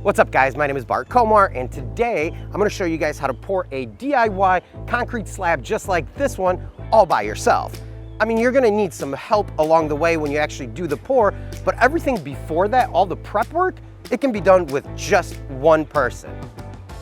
What's up guys, my name is Komar, and today I'm going to show you guys how to pour a DIY concrete slab just like this one all by yourself. I mean, you're going to need some help along the way when you actually do the pour, but everything before that, all the prep work, it can be done with just one person.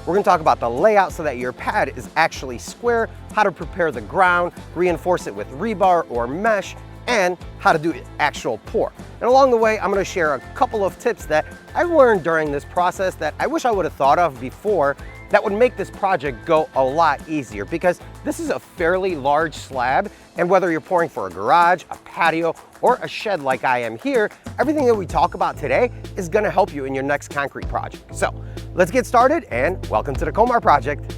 We're going to talk about the layout so that your pad is actually square, how to prepare the ground, reinforce it with rebar or mesh, and how to do an actual pour. And along the way, I'm going to share a couple of tips that I learned during this process that I wish I would have thought of before that would make this project go a lot easier, because this is a fairly large slab, and whether you're pouring for a garage, a patio, or a shed like I am here, everything that we talk about today is going to help you in your next concrete project. So let's get started, and welcome to the Komar project.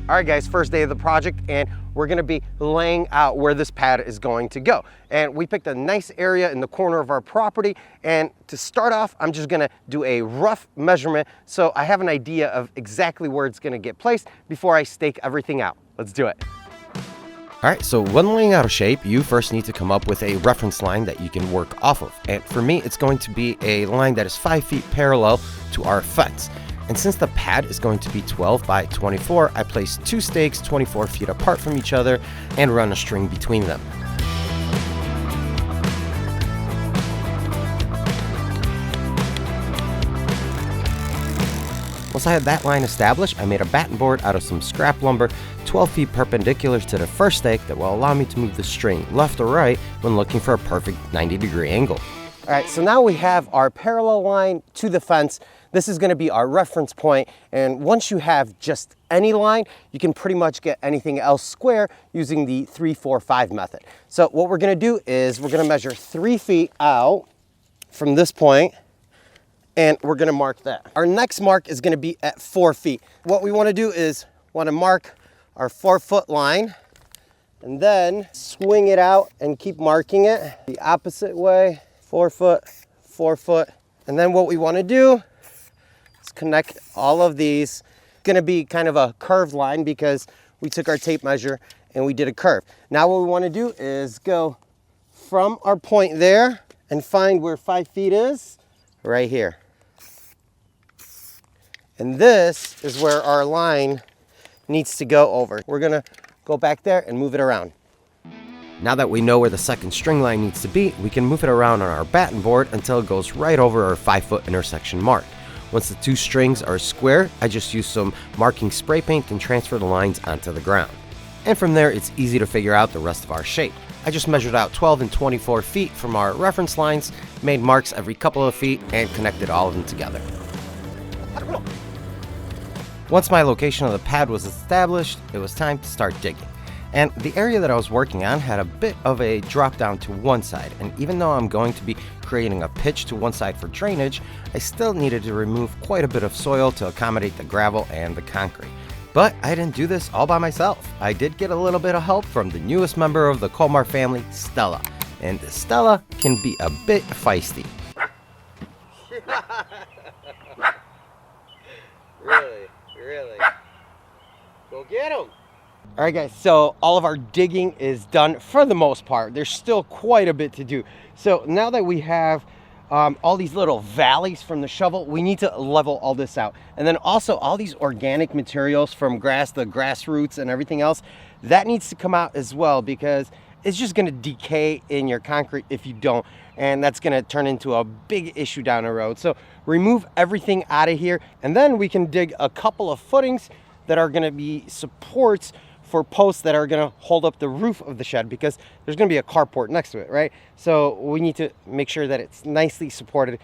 All right guys, first day of the project, and we're gonna be laying out where this pad is going to go. And we picked a nice area in the corner of our property, and to start off, I'm just gonna do a rough measurement so I have an idea of exactly where it's gonna get placed before I stake everything out. Let's do it. All right, so when laying out a shape, you first need to come up with a reference line that you can work off of. And for me, it's going to be a line that is 5 feet parallel to our fence. And since the pad is going to be 12 by 24, I place 2 stakes 24 feet apart from each other and run a string between them. Once I had that line established, I made a batten board out of some scrap lumber 12 feet perpendicular to the first stake that will allow me to move the string left or right when looking for a perfect 90-degree angle. All right, so now we have our parallel line to the fence. This is going to be our reference point, and once you have just any line, you can pretty much get anything else square using the 3-4-5 method. So what we're going to do is we're going to measure 3 feet out from this point, and we're going to mark that. Our next mark is going to be at 4 feet. What we want to do is mark our 4-foot line, and then swing it out and keep marking it the opposite way. 4 foot, 4 foot. And then what we want to do is connect all of these. It's going to be kind of a curved line because we took our tape measure and we did a curve. Now what we want to do is go from our point there and find where 5 feet is, right here. And this is where our line needs to go over. We're going to go back there and move it around. Now that we know where the second string line needs to be, we can move it around on our batten board until it goes right over our 5-foot intersection mark. Once the 2 strings are square, I just use some marking spray paint and transfer the lines onto the ground. And from there, it's easy to figure out the rest of our shape. I just measured out 12 and 24 feet from our reference lines, made marks every couple of feet, and connected all of them together. Once my location of the pad was established, it was time to start digging. And the area that I was working on had a bit of a drop down to one side, and even though I'm going to be creating a pitch to one side for drainage, I still needed to remove quite a bit of soil to accommodate the gravel and the concrete. But I didn't do this all by myself. I did get a little bit of help from the newest member of the Komar family, Stella. And Stella can be a bit feisty. Really? Go get him! All right guys, so all of our digging is done for the most part. There's still quite a bit to do. So now that we have all these little valleys from the shovel, we need to level all this out. And then also all these organic materials from grass, the grass roots and everything else, that needs to come out as well, because it's just gonna decay in your concrete if you don't. And that's gonna turn into a big issue down the road. So remove everything out of here, and then we can dig a couple of footings that are gonna be supports for posts that are going to hold up the roof of the shed, because there's going to be a carport next to it, right? So we need to make sure that it's nicely supported.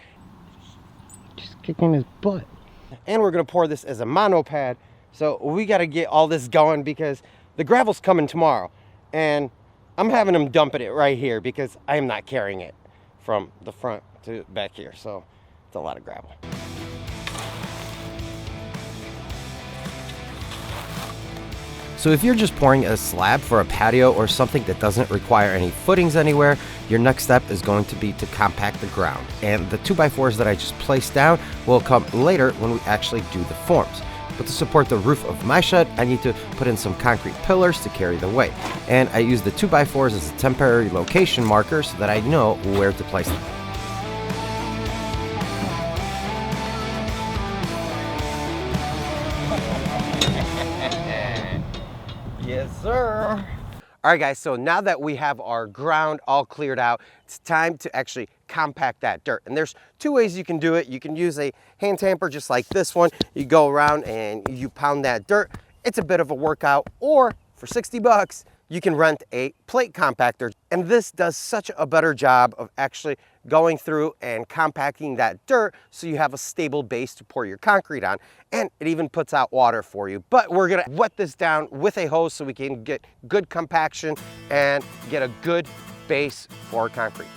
Just kicking his butt. And we're going to pour this as a mono pad. So we got to get all this going because the gravel's coming tomorrow. And I'm having them dumping it right here because I am not carrying it from the front to back here. So it's a lot of gravel. So if you're just pouring a slab for a patio or something that doesn't require any footings anywhere, your next step is going to be to compact the ground. And the 2x4s that I just placed down will come later when we actually do the forms. But to support the roof of my shed, I need to put in some concrete pillars to carry the weight. And I use the 2x4s as a temporary location marker so that I know where to place them. Yes, sir. All right, guys, so now that we have our ground all cleared out, it's time to actually compact that dirt. And there's two ways you can do it. You can use a hand tamper just like this one. You go around and you pound that dirt. It's a bit of a workout. Or for 60 bucks, you can rent a plate compactor. And this does such a better job of actually going through and compacting that dirt so you have a stable base to pour your concrete on. And it even puts out water for you. But we're gonna wet this down with a hose so we can get good compaction and get a good base for concrete.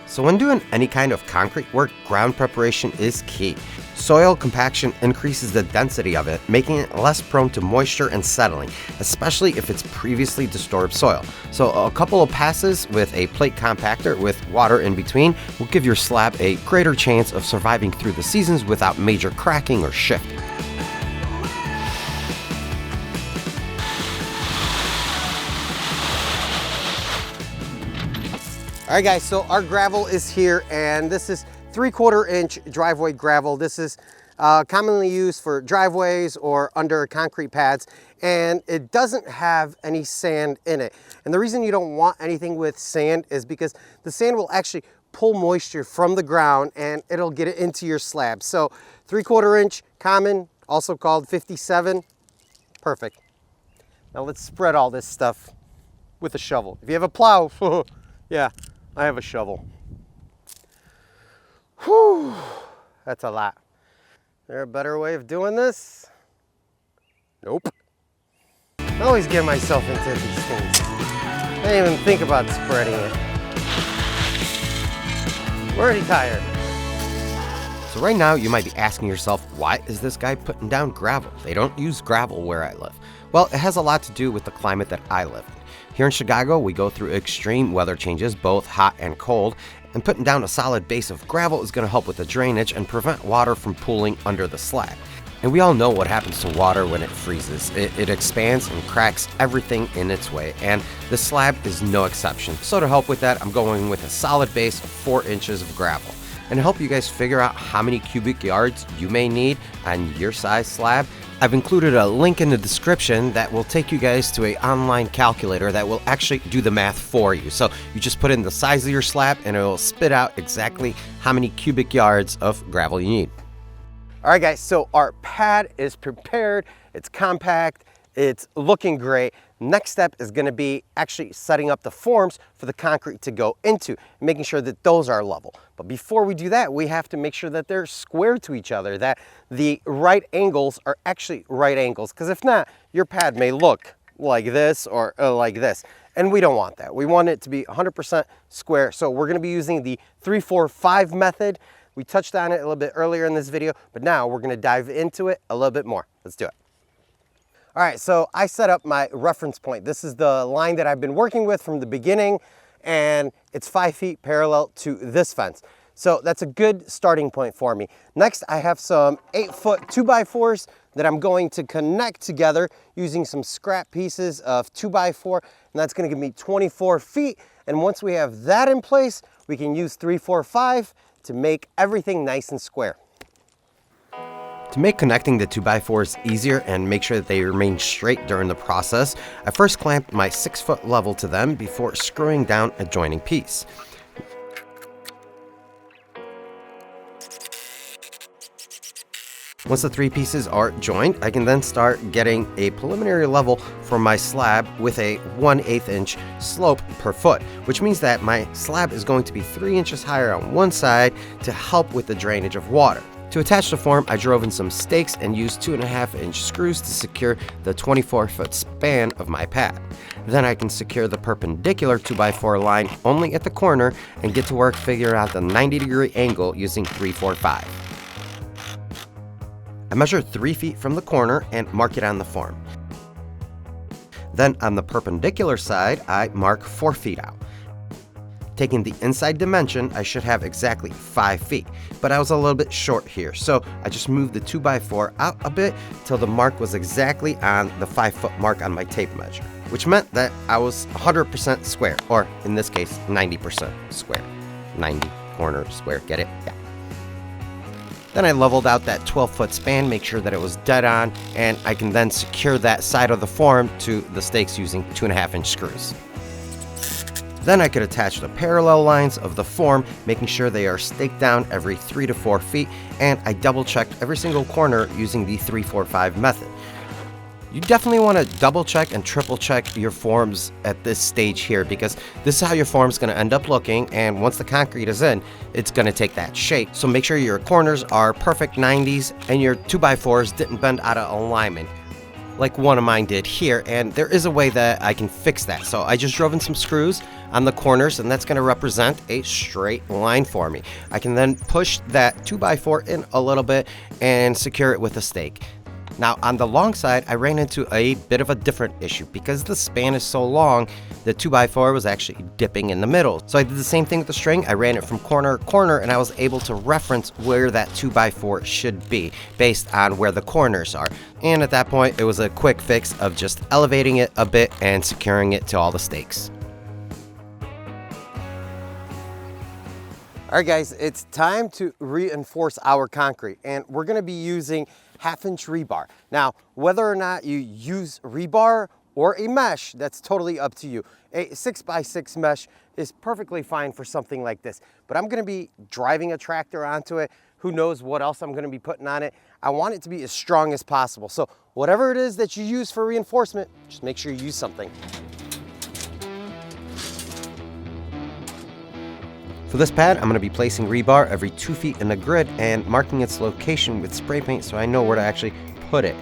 So when doing any kind of concrete work, ground preparation is key. Soil compaction increases the density of it, making it less prone to moisture and settling, especially if it's previously disturbed soil. So a couple of passes with a plate compactor with water in between will give your slab a greater chance of surviving through the seasons without major cracking or shifting. All right, guys, so our gravel is here, and this is 3/4 inch driveway gravel. This is commonly used for driveways or under concrete pads, and it doesn't have any sand in it. And the reason you don't want anything with sand is because the sand will actually pull moisture from the ground and it'll get it into your slab. So 3/4 inch common, also called 57, perfect. Now let's spread all this stuff with a shovel. If you have a plow, yeah, I have a shovel. Whew, that's a lot. Is there a better way of doing this? Nope. I always get myself into these things. I didn't even think about spreading it. I'm already tired. So right now you might be asking yourself, why is this guy putting down gravel? They don't use gravel where I live. Well, it has a lot to do with the climate that I live in. Here in Chicago, we go through extreme weather changes, both hot and cold, and putting down a solid base of gravel is going to help with the drainage and prevent water from pooling under the slab. And we all know what happens to water when it freezes. It expands and cracks everything in its way, and the slab is no exception. So to help with that, I'm going with a solid base of 4 inches of gravel. And to help you guys figure out how many cubic yards you may need on your size slab, I've included a link in the description that will take you guys to an online calculator that will actually do the math for you. So you just put in the size of your slab and it will spit out exactly how many cubic yards of gravel you need. All right, guys, so our pad is prepared. It's compact. It's looking great. Next step is going to be actually setting up the forms for the concrete to go into, and making sure that those are level. But before we do that, we have to make sure that they're square to each other, that the right angles are actually right angles. Because if not, your pad may look like this or like this. And we don't want that. We want it to be 100% square. So we're going to be using the 3-4-5 method. We touched on it a little bit earlier in this video, but now we're going to dive into it a little bit more. Let's do it. All right, so I set up my reference point. This is the line that I've been working with from the beginning, and it's 5 feet parallel to this fence. So that's a good starting point for me. Next, I have some 8-foot 2x4s that I'm going to connect together using some scrap pieces of 2x4, and that's gonna give me 24 feet. And once we have that in place, we can use 3-4-5 to make everything nice and square. To make connecting the 2x4s easier and make sure that they remain straight during the process, I first clamped my 6-foot level to them before screwing down a joining piece. Once the 3 pieces are joined, I can then start getting a preliminary level for my slab with a 1/8 inch slope per foot, which means that my slab is going to be 3 inches higher on one side to help with the drainage of water. To attach the form, I drove in some stakes and used 2.5 inch screws to secure the 24-foot span of my pad. Then I can secure the perpendicular 2x4 line only at the corner and get to work figuring out the 90-degree angle using 3-4-5. I measure 3 feet from the corner and mark it on the form. Then on the perpendicular side, I mark 4 feet out. Taking the inside dimension, I should have exactly 5 feet, but I was a little bit short here, so I just moved the 2x4 out a bit till the mark was exactly on the 5-foot mark on my tape measure, which meant that I was 100% square, or in this case, 90% square. 90 corner square, get it? Yeah. Then I leveled out that 12-foot span, make sure that it was dead on, and I can then secure that side of the form to the stakes using 2.5-inch screws. Then I could attach the parallel lines of the form, making sure they are staked down every 3 to 4 feet, and I double checked every single corner using the 3-4-5 method. You definitely want to double check and triple check your forms at this stage here, because this is how your form is going to end up looking, and once the concrete is in, it's going to take that shape. So make sure your corners are perfect 90s and your 2x4s didn't bend out of alignment like one of mine did here, and there is a way that I can fix that. So I just drove in some screws on the corners, and that's going to represent a straight line for me. I can then push that 2x4 in a little bit and secure it with a stake. Now on the long side, I ran into a bit of a different issue. Because the span is so long, the 2x4 was actually dipping in the middle. So I did the same thing with the string. I ran it from corner to corner, and I was able to reference where that 2x4 should be based on where the corners are. And at that point, it was a quick fix of just elevating it a bit and securing it to all the stakes. All right guys, it's time to reinforce our concrete, and we're gonna be using 1/2-inch rebar. Now, whether or not you use rebar or a mesh, that's totally up to you. A 6x6 mesh is perfectly fine for something like this, but I'm gonna be driving a tractor onto it. Who knows what else I'm gonna be putting on it. I want it to be as strong as possible. So whatever it is that you use for reinforcement, just make sure you use something. For this pad, I'm going to be placing rebar every 2 feet in the grid and marking its location with spray paint so I know where to actually put it.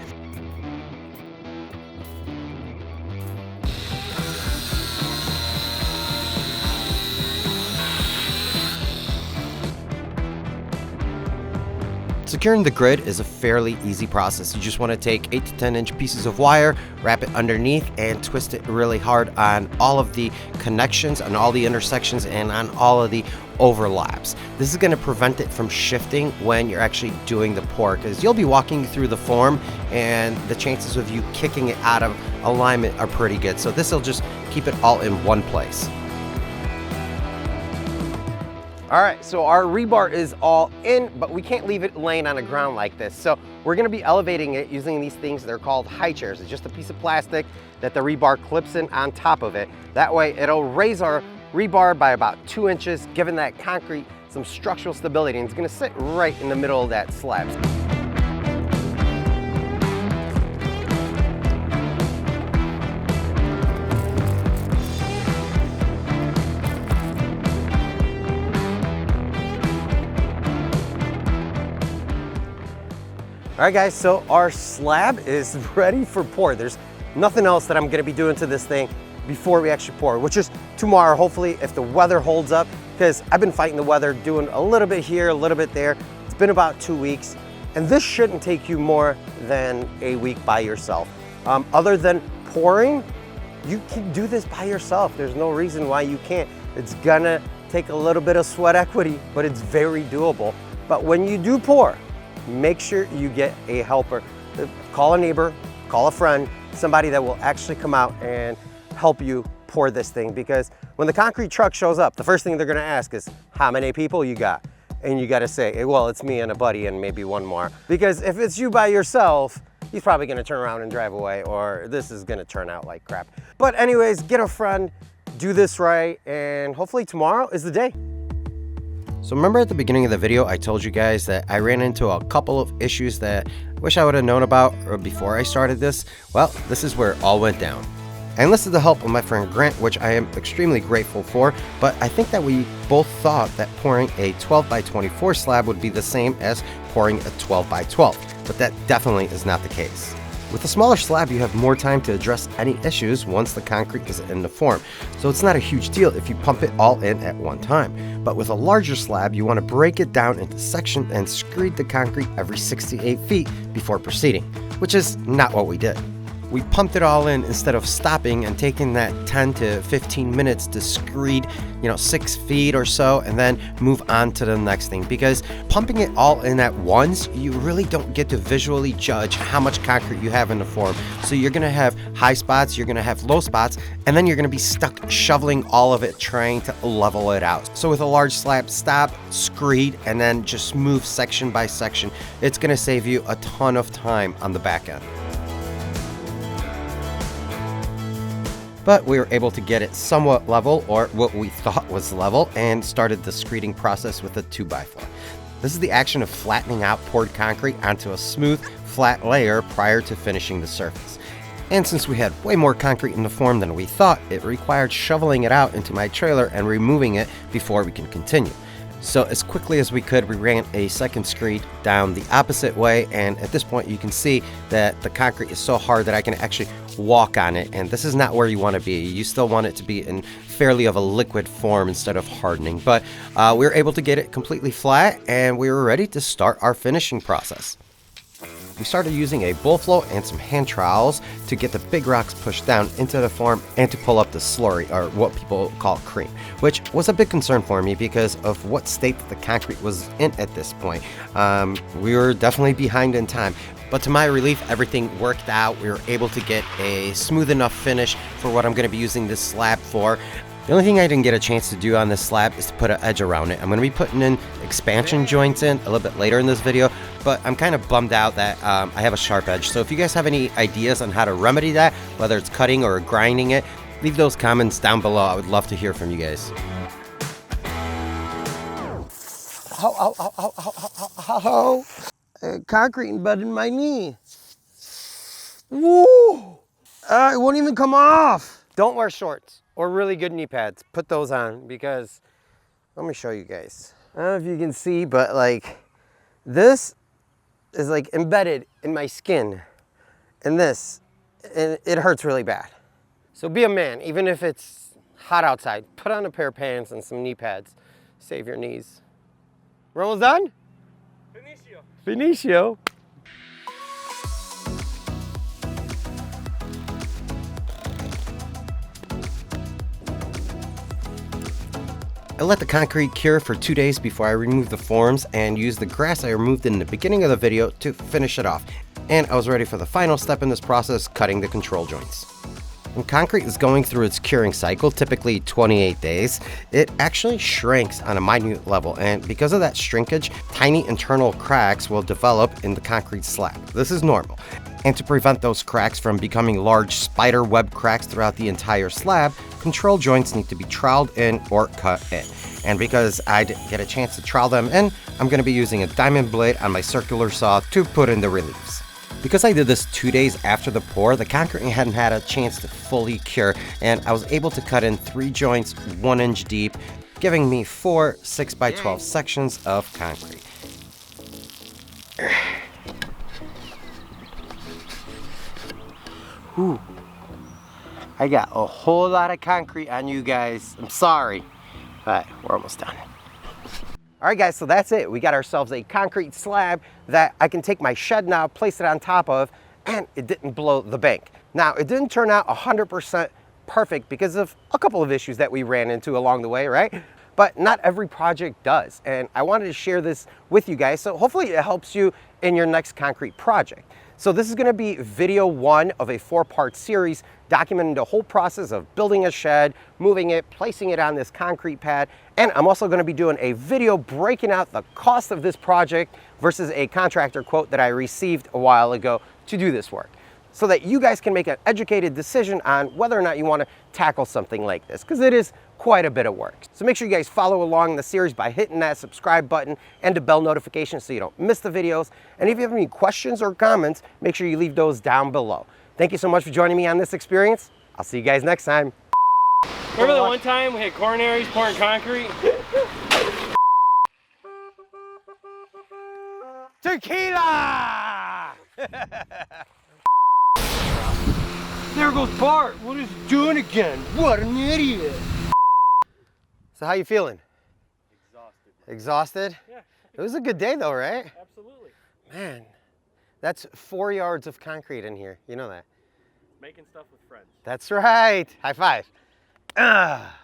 Securing the grid is a fairly easy process. You just want to take 8 to 10 inch pieces of wire, wrap it underneath, and twist it really hard on all of the connections, on all the intersections, and on all of the overlaps. This is going to prevent it from shifting when you're actually doing the pour, because you'll be walking through the form and the chances of you kicking it out of alignment are pretty good. So this will just keep it all in one place. All right, so our rebar is all in, but we can't leave it laying on the ground like this. So we're gonna be elevating it using these things. They're called high chairs. It's just a piece of plastic that the rebar clips in on top of it. That way it'll raise our rebar by about 2 inches, giving that concrete some structural stability, and it's gonna sit right in the middle of that slab. All right guys, so our slab is ready for pour. There's nothing else that I'm gonna be doing to this thing before we actually pour, which is tomorrow, hopefully, if the weather holds up, because I've been fighting the weather, doing a little bit here, a little bit there. It's been about 2 weeks, and this shouldn't take you more than a week by yourself. Other than pouring, you can do this by yourself. There's no reason why you can't. It's gonna take a little bit of sweat equity, but it's very doable. But when you do pour, make sure you get a helper. Call a neighbor, call a friend, somebody that will actually come out and help you pour this thing, because when the concrete truck shows up, the first thing they're gonna ask is, how many people you got? And you gotta say, well, it's me and a buddy and maybe one more. Because if it's you by yourself, he's probably gonna turn around and drive away, or this is gonna turn out like crap. But anyways, get a friend, do this right, and hopefully tomorrow is the day. So remember at the beginning of the video, I told you guys that I ran into a couple of issues that I wish I would have known about before I started this? Well, this is where it all went down. I enlisted the help of my friend Grant, which I am extremely grateful for, but I think that we both thought that pouring a 12x24 slab would be the same as pouring a 12x12, but that definitely is not the case. With a smaller slab, you have more time to address any issues once the concrete is in the form, so it's not a huge deal if you pump it all in at one time. But with a larger slab, you want to break it down into sections and screed the concrete every 6 to 8 feet before proceeding, which is not what we did. we pumped it all in instead of stopping and taking that 10 to 15 minutes to screed, 6 feet or so, and then move on to the next thing. Because pumping it all in at once, you really don't get to visually judge how much concrete you have in the form. So you're gonna have high spots, you're gonna have low spots, and then you're gonna be stuck shoveling all of it, trying to level it out. So with a large slab, stop, screed, and then just move section by section. It's gonna save you a ton of time on the back end. But we were able to get it somewhat level, or what we thought was level, and started the screeding process with a 2x4. This is the action of flattening out poured concrete onto a smooth, flat layer prior to finishing the surface. And since we had way more concrete in the form than we thought, it required shoveling it out into my trailer and removing it before we can continue. So as quickly as we could, we ran a second screed down the opposite way, and at this point you can see that the concrete is so hard that I can actually walk on it, and this is not where you want to be. You still want it to be in fairly of a liquid form instead of hardening, but we were able to get it completely flat, and we were ready to start our finishing process. We started using a bull float and some hand trowels to get the big rocks pushed down into the form and to pull up the slurry, or what people call cream, which was a big concern for me because of what state that the concrete was in at this point. We were definitely behind in time, but to my relief, everything worked out. We were able to get a smooth enough finish for what I'm going to be using this slab for. The only thing I didn't get a chance to do on this slab is to put an edge around it. I'm going to be putting in expansion joints in a little bit later in this video, but I'm kind of bummed out that I have a sharp edge. So if you guys have any ideas on how to remedy that, whether it's cutting or grinding it, leave those comments down below. I would love to hear from you guys. Concrete embedded in my knee. Woo! It won't even come off. Don't wear shorts or really good knee pads. Put those on, because let me show you guys. I don't know if you can see, but like this is like embedded in my skin, and it hurts really bad. So be a man, even if it's hot outside. Put on a pair of pants and some knee pads. Save your knees. We're almost done? Finito. I let the concrete cure for 2 days before I removed the forms and used the grass I removed in the beginning of the video to finish it off. And I was ready for the final step in this process, cutting the control joints. When concrete is going through its curing cycle, typically 28 days, it actually shrinks on a minute level, and because of that shrinkage, tiny internal cracks will develop in the concrete slab. This is normal. And to prevent those cracks from becoming large spider web cracks throughout the entire slab, control joints need to be troweled in or cut in. And because I didn't get a chance to trowel them in, I'm going to be using a diamond blade on my circular saw to put in the reliefs. Because I did this 2 days after the pour, the concrete hadn't had a chance to fully cure, and I was able to cut in 3 joints 1 inch deep, giving me 4 6x12 sections of concrete. Whew. I got a whole lot of concrete on you guys. I'm sorry, but we're almost done. All right, guys, so that's it. We got ourselves a concrete slab that I can take my shed now, place it on top of, and it didn't blow the bank. Now, it didn't turn out 100% perfect because of a couple of issues that we ran into along the way, right? But not every project does, and I wanted to share this with you guys, so hopefully it helps you in your next concrete project. So this is going to be video 1 of a 4-part series documenting the whole process of building a shed, moving it, placing it on this concrete pad, and I'm also going to be doing a video breaking out the cost of this project versus a contractor quote that I received a while ago to do this work, so that you guys can make an educated decision on whether or not you want to tackle something like this, because it is quite a bit of work. So make sure you guys follow along the series by hitting that subscribe button and the bell notification so you don't miss the videos. And if you have any questions or comments, make sure you leave those down below. Thank you so much for joining me on this experience. I'll see you guys next time. Remember the one time we had coronaries pouring concrete? Tequila! There goes Bart. What is he doing again? What an idiot. So how you feeling? Exhausted. Exhausted? Yeah. It was a good day though, right? Absolutely. Man, that's 4 yards of concrete in here. You know that? Making stuff with friends. That's right. High five. Ah.